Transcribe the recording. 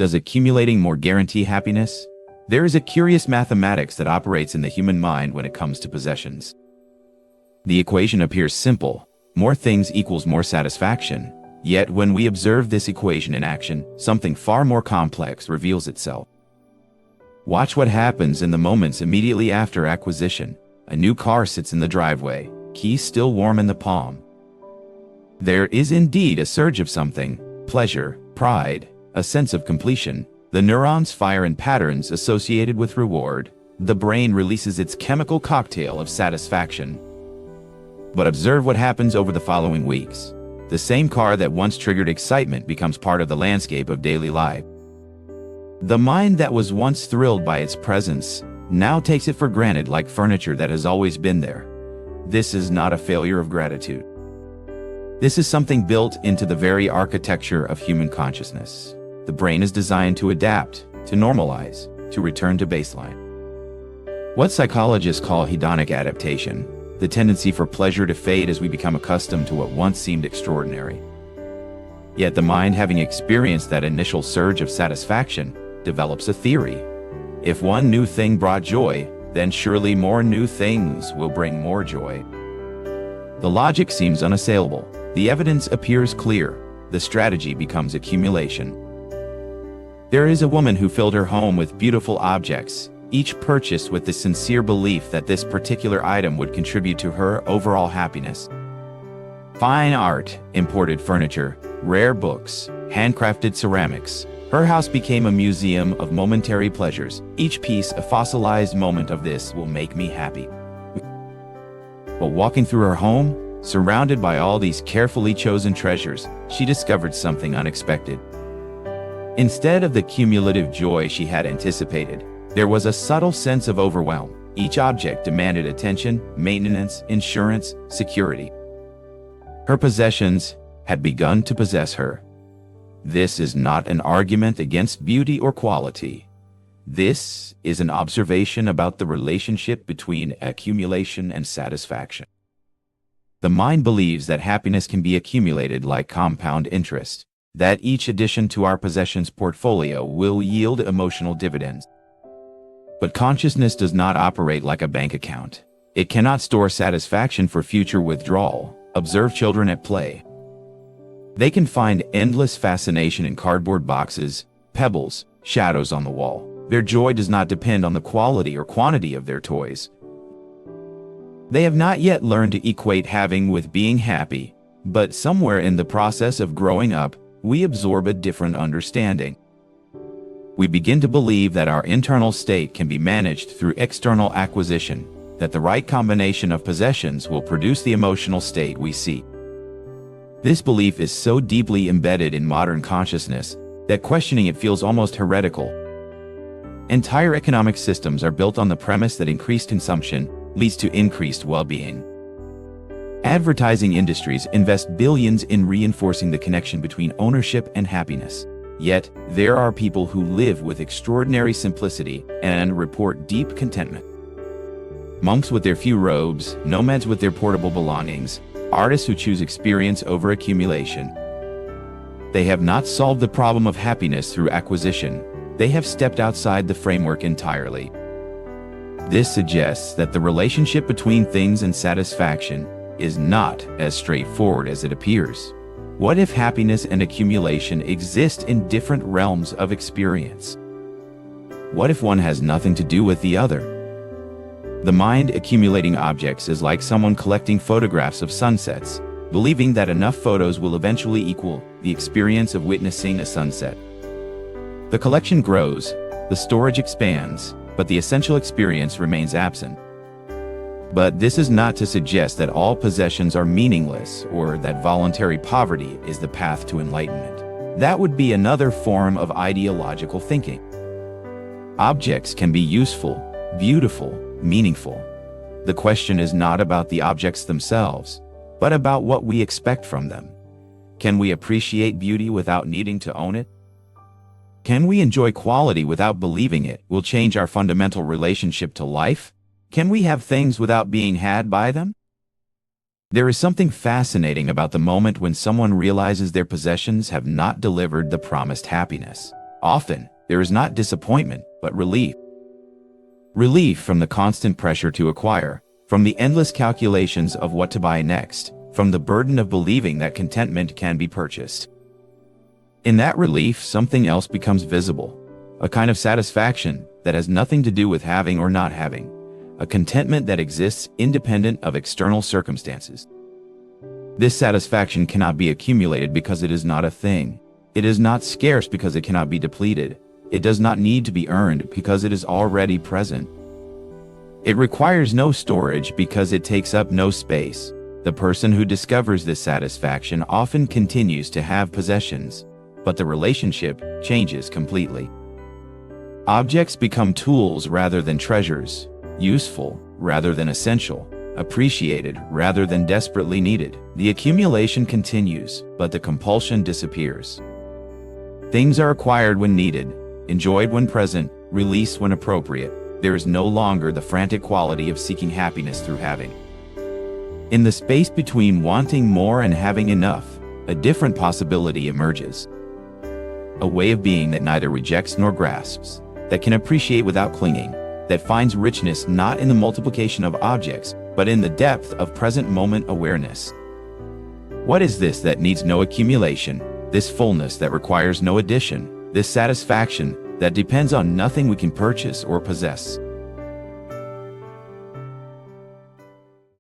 Does accumulating more guarantee happiness? There is a curious mathematics that operates in the human mind when it comes to possessions. The equation appears simple: more things equals more satisfaction. Yet when we observe this equation in action, something far more complex reveals itself. Watch what happens in the moments immediately after acquisition. A new car sits in the driveway, keys still warm in the palm. There is indeed a surge of something: pleasure, pride, a sense of completion. The neurons fire in patterns associated with reward. The brain releases its chemical cocktail of satisfaction. But observe what happens over the following weeks. The same car that once triggered excitement becomes part of the landscape of daily life. The mind that was once thrilled by its presence now takes it for granted, like furniture that has always been there. This is not a failure of gratitude. This is something built into the very architecture of human consciousness. The brain is designed to adapt, to normalize, to return to baseline. What psychologists call hedonic adaptation, the tendency for pleasure to fade as we become accustomed to what once seemed extraordinary. Yet the mind, having experienced that initial surge of satisfaction, develops a theory. If one new thing brought joy, then surely more new things will bring more joy. The logic seems unassailable. The evidence appears clear. The strategy becomes accumulation. There is a woman who filled her home with beautiful objects, each purchased with the sincere belief that this particular item would contribute to her overall happiness. Fine art, imported furniture, rare books, handcrafted ceramics. Her house became a museum of momentary pleasures. Each piece a fossilized moment of "this will make me happy." But walking through her home, surrounded by all these carefully chosen treasures, she discovered something unexpected. Instead of the cumulative joy she had anticipated, there was a subtle sense of overwhelm. Each object demanded attention, maintenance, insurance, security. Her possessions had begun to possess her. This is not an argument against beauty or quality. This is an observation about the relationship between accumulation and satisfaction. The mind believes that happiness can be accumulated like compound interest, that each addition to our possessions portfolio will yield emotional dividends. But consciousness does not operate like a bank account. It cannot store satisfaction for future withdrawal. Observe children at play. They can find endless fascination in cardboard boxes, pebbles, shadows on the wall. Their joy does not depend on the quality or quantity of their toys. They have not yet learned to equate having with being happy, but somewhere in the process of growing up, we absorb a different understanding. We begin to believe that our internal state can be managed through external acquisition, that the right combination of possessions will produce the emotional state we seek. This belief is so deeply embedded in modern consciousness that questioning it feels almost heretical. Entire economic systems are built on the premise that increased consumption leads to increased well-being. Advertising industries invest billions in reinforcing the connection between ownership and happiness. Yet, there are people who live with extraordinary simplicity and report deep contentment. Monks with their few robes, nomads with their portable belongings, artists who choose experience over accumulation. They have not solved the problem of happiness through acquisition. They have stepped outside the framework entirely. This suggests that the relationship between things and satisfaction is not as straightforward as it appears. What if happiness and accumulation exist in different realms of experience? What if one has nothing to do with the other? The mind accumulating objects is like someone collecting photographs of sunsets, believing that enough photos will eventually equal the experience of witnessing a sunset. The collection grows, the storage expands, but the essential experience remains absent. But this is not to suggest that all possessions are meaningless or that voluntary poverty is the path to enlightenment. That would be another form of ideological thinking. Objects can be useful, beautiful, meaningful. The question is not about the objects themselves, but about what we expect from them. Can we appreciate beauty without needing to own it? Can we enjoy quality without believing it will change our fundamental relationship to life? Can we have things without being had by them? There is something fascinating about the moment when someone realizes their possessions have not delivered the promised happiness. Often, there is not disappointment, but relief. Relief from the constant pressure to acquire, from the endless calculations of what to buy next, from the burden of believing that contentment can be purchased. In that relief, something else becomes visible, a kind of satisfaction that has nothing to do with having or not having, a contentment that exists independent of external circumstances. This satisfaction cannot be accumulated because it is not a thing. It is not scarce because it cannot be depleted. It does not need to be earned because it is already present. It requires no storage because it takes up no space. The person who discovers this satisfaction often continues to have possessions, but the relationship changes completely. Objects become tools rather than treasures, useful rather than essential, appreciated rather than desperately needed. The accumulation continues, but the compulsion disappears. Things are acquired when needed, enjoyed when present, released when appropriate. There is no longer the frantic quality of seeking happiness through having. In the space between wanting more and having enough, a different possibility emerges. A way of being that neither rejects nor grasps, that can appreciate without clinging, that finds richness not in the multiplication of objects, but in the depth of present moment awareness. What is this that needs no accumulation, this fullness that requires no addition, this satisfaction that depends on nothing we can purchase or possess?